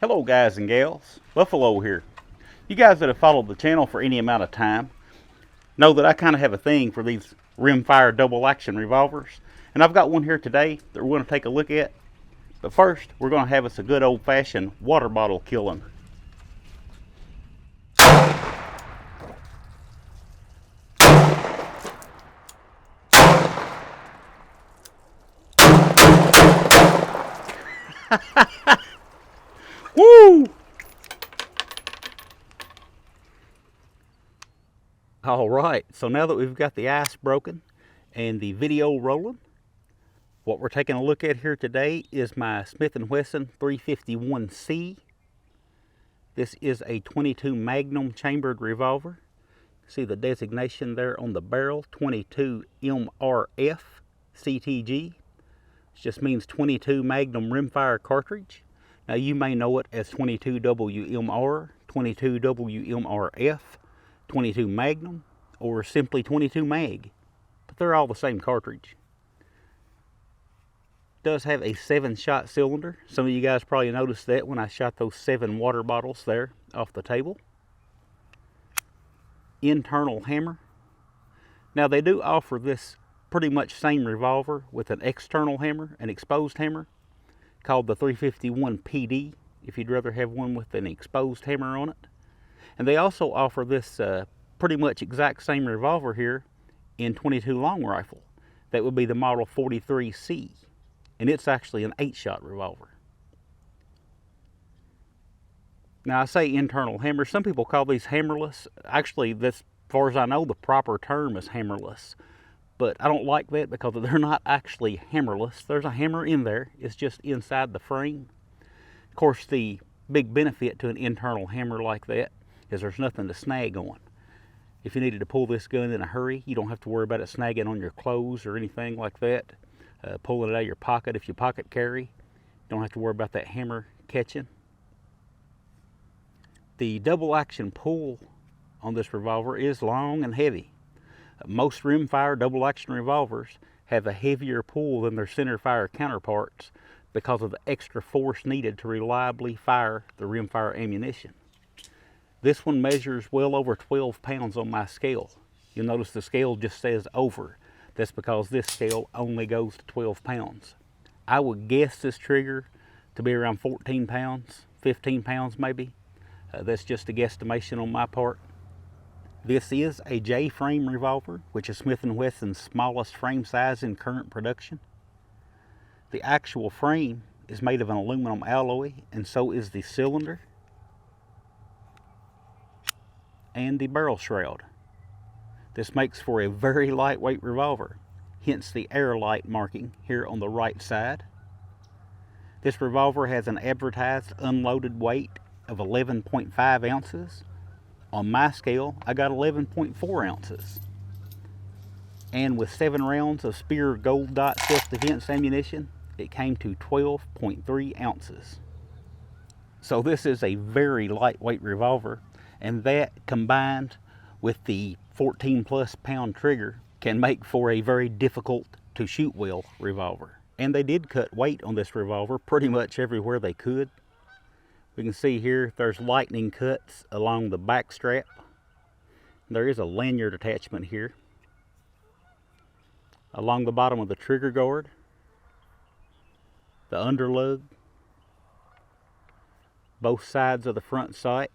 Hello guys and gals, Buffalo here. You guys that have followed the channel for any amount of time know that I kind of have a thing for these rimfire double action revolvers. And I've got one here today that we're going to take a look at. But first, we're going to have us a good old fashioned water bottle killing. Woo! Alright, so now that we've got the ice broken and the video rolling, what we're taking a look at here today is my Smith and Wesson 351C. This is a 22 Magnum chambered revolver. See the designation there on the barrel, 22 M.R.F. CTG. It just means 22 Magnum rimfire cartridge. Now you may know it as 22 WMR, 22 WMRF, 22 Magnum, or simply 22 Mag, but they're all the same cartridge. It does have a 7-shot cylinder. Some of you guys probably noticed that when I shot those 7 water bottles there off the table. Internal hammer. Now they do offer this pretty much same revolver with an external hammer, an exposed hammer, called the 351 PD, if you'd rather have one with an exposed hammer on it. And they also offer this pretty much exact same revolver here in 22 long rifle. That would be the model 43C, and it's actually an 8-shot revolver. Now I say internal hammer, some people call these hammerless. Actually, this, as far as I know, the proper term is hammerless. But I don't like that because they're not actually hammerless. There's a hammer in there, it's just inside the frame. Of course, the big benefit to an internal hammer like that is there's nothing to snag on. If you needed to pull this gun in a hurry, you don't have to worry about it snagging on your clothes or anything like that. Pulling it out of your pocket if you pocket carry, don't have to worry about that hammer catching. The double action pull on this revolver is long and heavy. Most rimfire double action revolvers have a heavier pull than their center fire counterparts because of the extra force needed to reliably fire the rimfire ammunition. This one measures well over 12 pounds on my scale. You'll notice the scale just says over. That's because this scale only goes to 12 pounds. I would guess this trigger to be around 14 pounds, 15 pounds maybe. That's just a guesstimation on my part. This is a J-frame revolver, which is Smith and Wesson's smallest frame size in current production. The actual frame is made of an aluminum alloy, and so is the cylinder and the barrel shroud. This makes for a very lightweight revolver, hence the airlight marking here on the right side. This revolver has an advertised unloaded weight of 11.5 ounces. On my scale, I got 11.4 ounces. And with 7 rounds of Spear Gold Dot self-defense ammunition, it came to 12.3 ounces. So this is a very lightweight revolver, and that combined with the 14+ pound trigger can make for a very difficult to shoot well revolver. And they did cut weight on this revolver pretty much everywhere they could. We can see here there's lightning cuts along the back strap. There is a lanyard attachment here. Along the bottom of the trigger guard, the underlug, both sides of the front sight,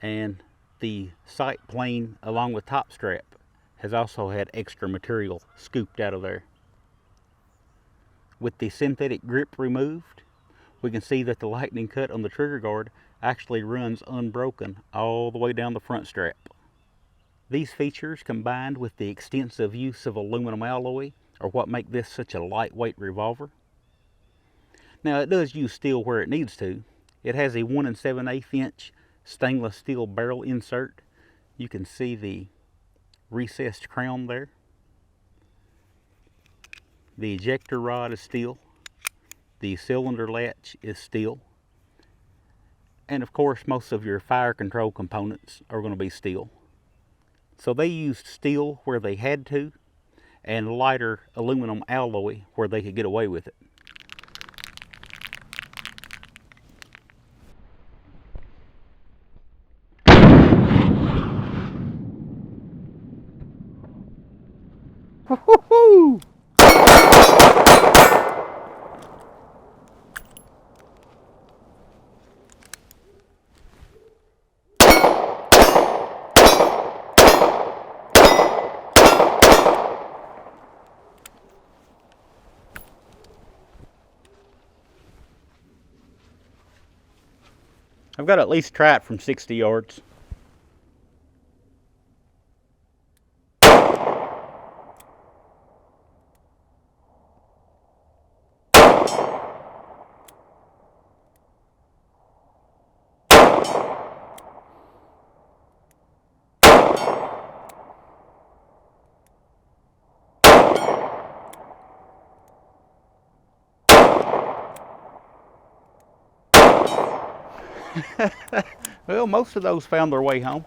and the sight plane along the top strap has also had extra material scooped out of there. With the synthetic grip removed, we can see that the lightning cut on the trigger guard actually runs unbroken all the way down the front strap. These features, combined with the extensive use of aluminum alloy, are what make this such a lightweight revolver. Now it does use steel where it needs to. It has a 1 7/8 inch stainless steel barrel insert. You can see the recessed crown there. The ejector rod is steel. The cylinder latch is steel. And of course, most of your fire control components are going to be steel. So they used steel where they had to, and lighter aluminum alloy where they could get away with it. I've got to at least try it from 60 yards. Well, most of those found their way home.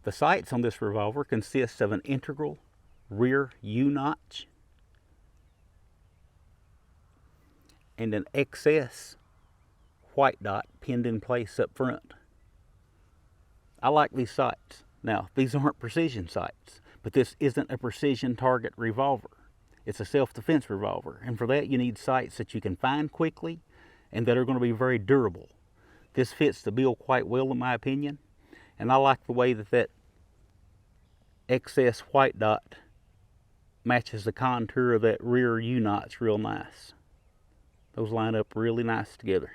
The sights on this revolver consist of an integral rear U-notch and an XS white dot pinned in place up front. I like these sights. Now, these aren't precision sights, but this isn't a precision target revolver. It's a self-defense revolver, and for that you need sights that you can find quickly and that are going to be very durable. This fits the bill quite well in my opinion, and I like the way that XS white dot matches the contour of that rear U-notch real nice. Those line up really nice together.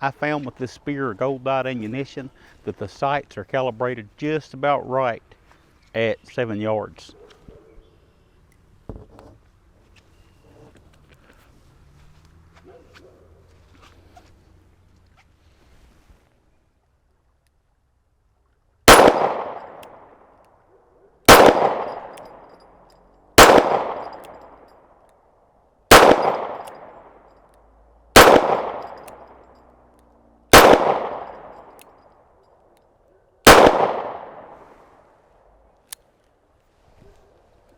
I found with this Spear gold dot ammunition that the sights are calibrated just about right at 7 yards.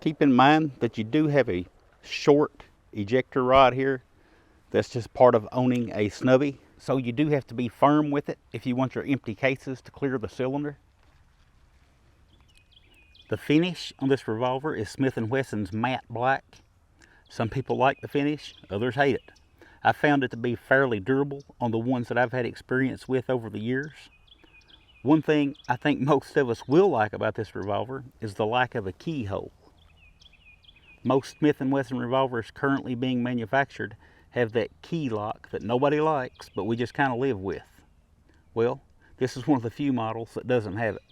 Keep in mind that you do have a short ejector rod here. That's just part of owning a snubby. So you do have to be firm with it if you want your empty cases to clear the cylinder. The finish on this revolver is Smith and Wesson's matte black. Some people like the finish, others hate it. I found it to be fairly durable on the ones that I've had experience with over the years. One thing I think most of us will like about this revolver is the lack of a keyhole. Most Smith and Wesson revolvers currently being manufactured have that key lock that nobody likes, but we just kind of live with. Well, this is one of the few models that doesn't have it.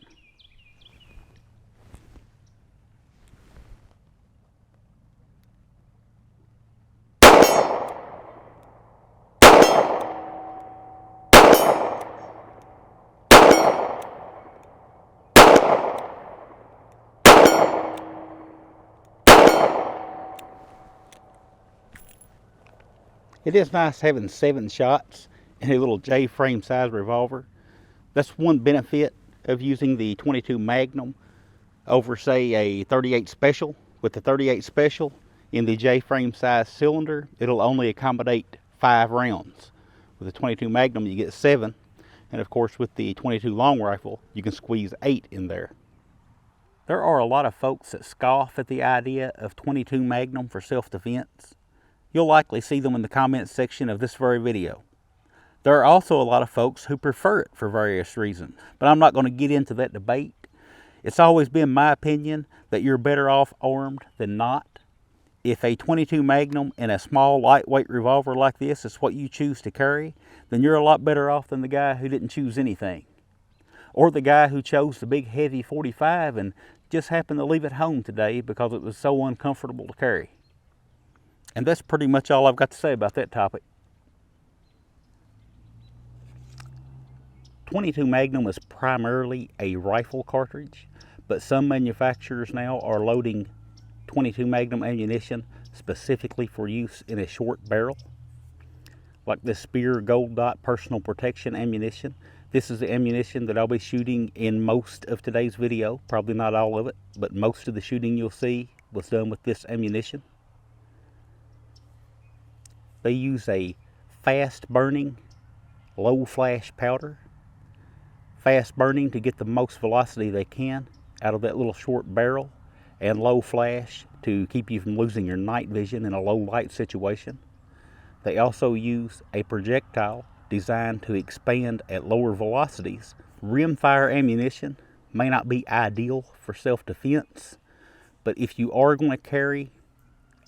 It is nice having 7 shots in a little J-frame size revolver. That's one benefit of using the 22 Magnum over, say, a 38 Special. With the 38 Special in the J-frame size cylinder, it'll only accommodate 5 rounds. With the 22 Magnum, you get 7. And of course, with the 22 long rifle, you can squeeze 8 in there. There are a lot of folks that scoff at the idea of 22 Magnum for self-defense. You'll likely see them in the comments section of this very video. There are also a lot of folks who prefer it for various reasons, but I'm not going to get into that debate. It's always been my opinion that you're better off armed than not. If a 22 Magnum and a small lightweight revolver like this is what you choose to carry, then you're a lot better off than the guy who didn't choose anything. Or the guy who chose the big heavy 45 and just happened to leave it home today because it was so uncomfortable to carry. And that's pretty much all I've got to say about that topic. 22 Magnum is primarily a rifle cartridge, but some manufacturers now are loading 22 Magnum ammunition specifically for use in a short barrel. Like this Spear Gold Dot personal protection ammunition. This is the ammunition that I'll be shooting in most of today's video. Probably not all of it, but most of the shooting you'll see was done with this ammunition. They use a fast burning, low flash powder. Fast burning to get the most velocity they can out of that little short barrel, and low flash to keep you from losing your night vision in a low light situation. They also use a projectile designed to expand at lower velocities. Rimfire ammunition may not be ideal for self-defense, but if you are going to carry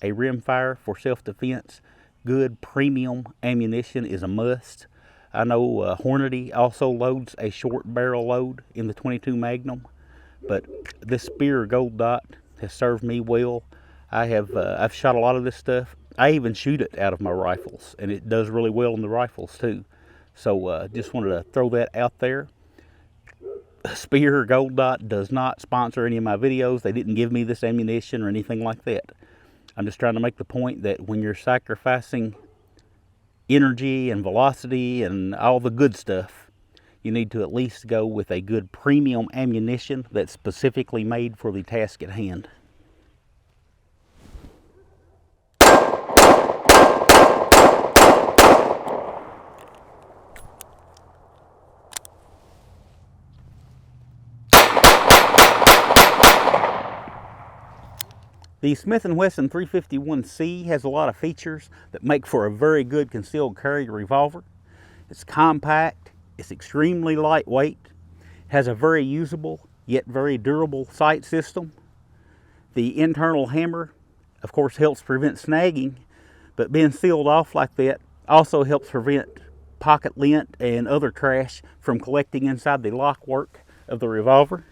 a rimfire for self-defense, good premium ammunition is a must. I know Hornady also loads a short barrel load in the 22 Magnum, but this Speer Gold Dot has served me well. I've shot a lot of this stuff. I even shoot it out of my rifles, and it does really well in the rifles too. So just wanted to throw that out there. Speer Gold Dot does not sponsor any of my videos. They didn't give me this ammunition or anything like that. I'm just trying to make the point that when you're sacrificing energy and velocity and all the good stuff, you need to at least go with a good premium ammunition that's specifically made for the task at hand. The Smith and Wesson 351C has a lot of features that make for a very good concealed carry revolver. It's compact, it's extremely lightweight, has a very usable yet very durable sight system. The internal hammer, of course, helps prevent snagging, but being sealed off like that also helps prevent pocket lint and other trash from collecting inside the lockwork of the revolver.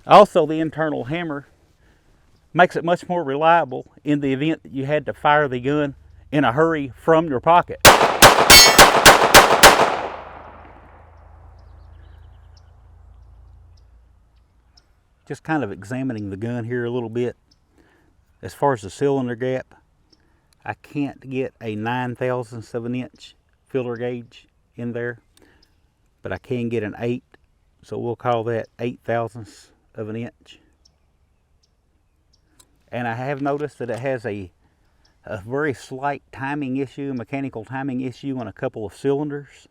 Also, the internal hammer makes it much more reliable in the event that you had to fire the gun in a hurry from your pocket. Just kind of examining the gun here a little bit. As far as the cylinder gap, I can't get a 9/1000th of an inch filler gauge in there, but I can get an 8, so we'll call that 8/1000th of an inch. And I have noticed that it has a very slight timing issue, mechanical timing issue on a couple of cylinders.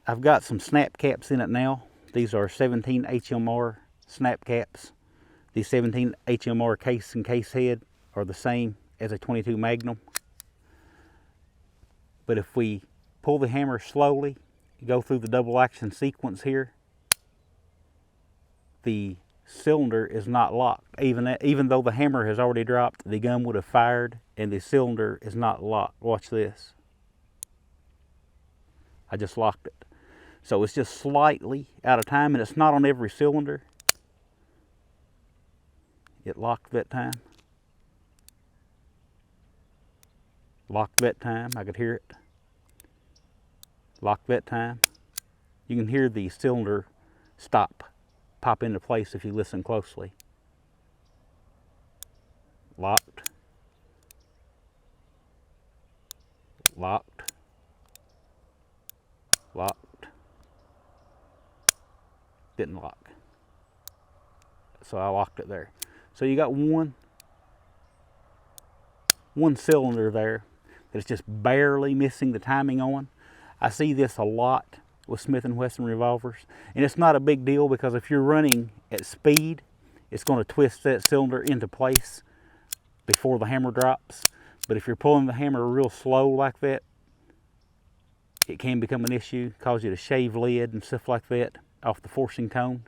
I've got some snap caps in it now. These are 17 HMR snap caps. The 17 HMR case and case head are the same as a 22 Magnum. But if we pull the hammer slowly, go through the double action sequence here, the cylinder is not locked. Even though the hammer has already dropped, the gun would have fired and the cylinder is not locked. Watch this. I just locked it. So it's just slightly out of time, and it's not on every cylinder. It locked that time. Locked that time. I could hear it. Locked that time. You can hear the cylinder pop into place if you listen closely. Locked. Locked. Locked. Didn't lock. So I locked it there. So you got one cylinder there that's just barely missing the timing on. I see this a lot with Smith and Wesson revolvers, and it's not a big deal because if you're running at speed, it's going to twist that cylinder into place before the hammer drops. But if you're pulling the hammer real slow like that, it can become an issue, cause you to shave lead and stuff like that off the forcing tone.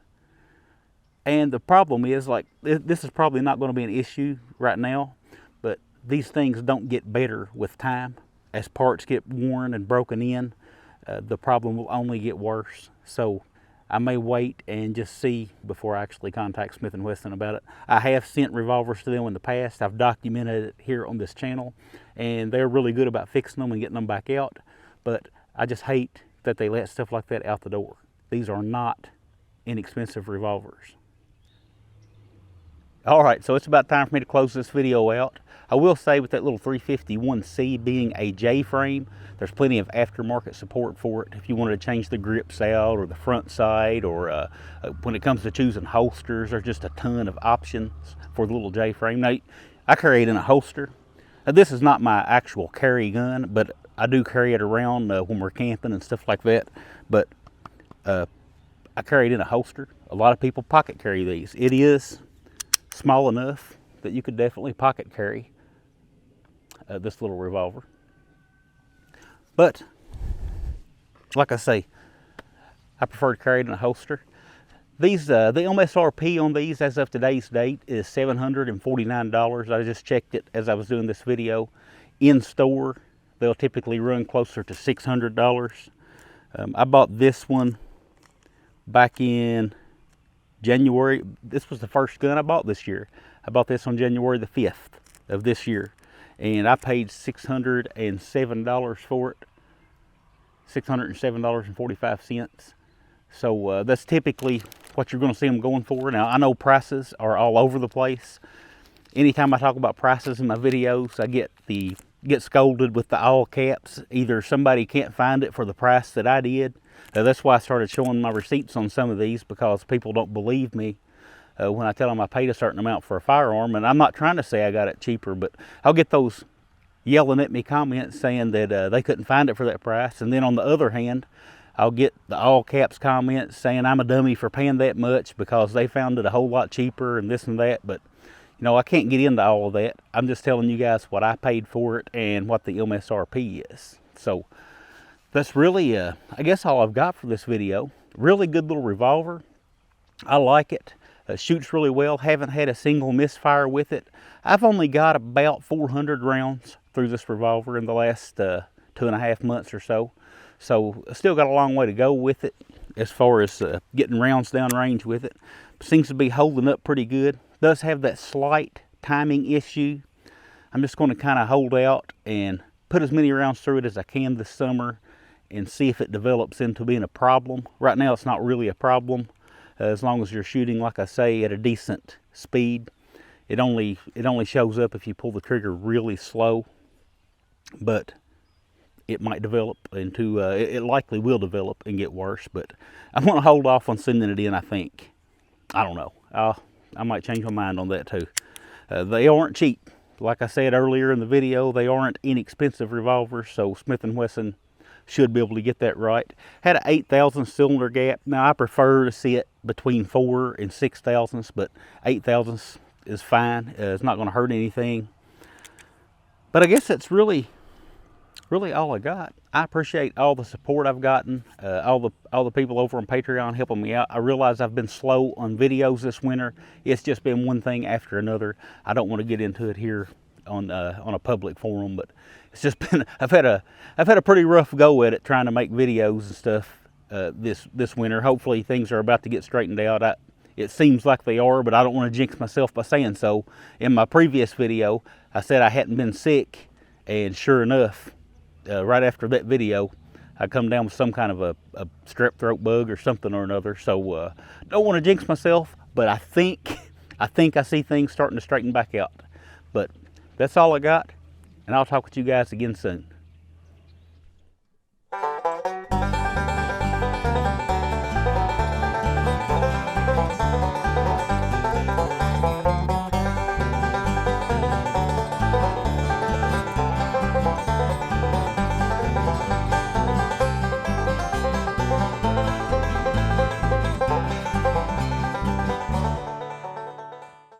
And the problem is, like, this is probably not going to be an issue right now, but these things don't get better with time. As parts get worn and broken in, the problem will only get worse. So I may wait and just see before I actually contact Smith and Wesson about it. I have sent revolvers to them in the past. I've documented it here on this channel, and they're really good about fixing them and getting them back out. But I just hate that they let stuff like that out the door. These are not inexpensive revolvers. All right, so it's about time for me to close this video out. I will say, with that little 351C being a J-frame, there's plenty of aftermarket support for it. If you wanted to change the grips out or the front side, or when it comes to choosing holsters, there's just a ton of options for the little J-frame. Now, I carry it in a holster. This is not my actual carry gun, but I do carry it around when we're camping and stuff like that. But I carry it in a holster. A lot of people pocket carry these. It is small enough that you could definitely pocket carry this little revolver. But like I say, I prefer to carry it in a holster. These, the MSRP on these as of today's date is $749. I just checked it as I was doing this video. In store, they'll typically run closer to $600. I bought this one back in January. This was the first gun I bought this year. I bought this on January the 5th of this year. And I paid $607 for it. $607.45. So that's typically what you're going to see them going for. Now, I know prices are all over the place. Anytime I talk about prices in my videos, I get scolded with the all caps. Either somebody can't find it for the price that I did. That's why I started showing my receipts on some of these, because people don't believe me when I tell them I paid a certain amount for a firearm. And I'm not trying to say I got it cheaper, but I'll get those yelling at me comments saying that they couldn't find it for that price. And then on the other hand, I'll get the all caps comments saying I'm a dummy for paying that much because they found it a whole lot cheaper and this and that. But you know, I can't get into all of that. I'm just telling you guys what I paid for it and what the MSRP is. So that's really, I guess, all I've got for this video. Really good little revolver. I like it. Shoots really well. Haven't had a single misfire with it. I've only got about 400 rounds through this revolver in the last 2.5 months or so. So I still got a long way to go with it as far as getting rounds down range with it. Seems to be holding up pretty good. Does have that slight timing issue. I'm just going to kind of hold out and put as many rounds through it as I can this summer and see if it develops into being a problem. Right now it's not really a problem, as long as you're shooting, like I say, at a decent speed. It only shows up if you pull the trigger really slow, but it might develop into, it likely will develop and get worse. But I'm going to hold off on sending it in, I think. I don't know. I might change my mind on that too. They aren't cheap. Like I said earlier in the video, they aren't inexpensive revolvers, so Smith and Wesson should be able to get that right. Had an 8,000 cylinder gap. Now I prefer to see it between 4 and 6 thousandths, but 8 thousandths is fine. It's not going to hurt anything. But I guess that's really all I got. I appreciate all the support I've gotten, all the people over on Patreon helping me out. I realize I've been slow on videos this winter. It's just been one thing after another. I don't want to get into it here on a public forum, but it's just been, I've had a pretty rough go at it trying to make videos and stuff this winter. Hopefully things are about to get straightened out. It seems like they are, but I don't want to jinx myself by saying so. In my previous video, I said I hadn't been sick, and sure enough, right after that video, I come down with some kind of a strep throat bug or something or another. So don't want to jinx myself, but I think I see things starting to straighten back out. But that's all I got, and I'll talk with you guys again soon.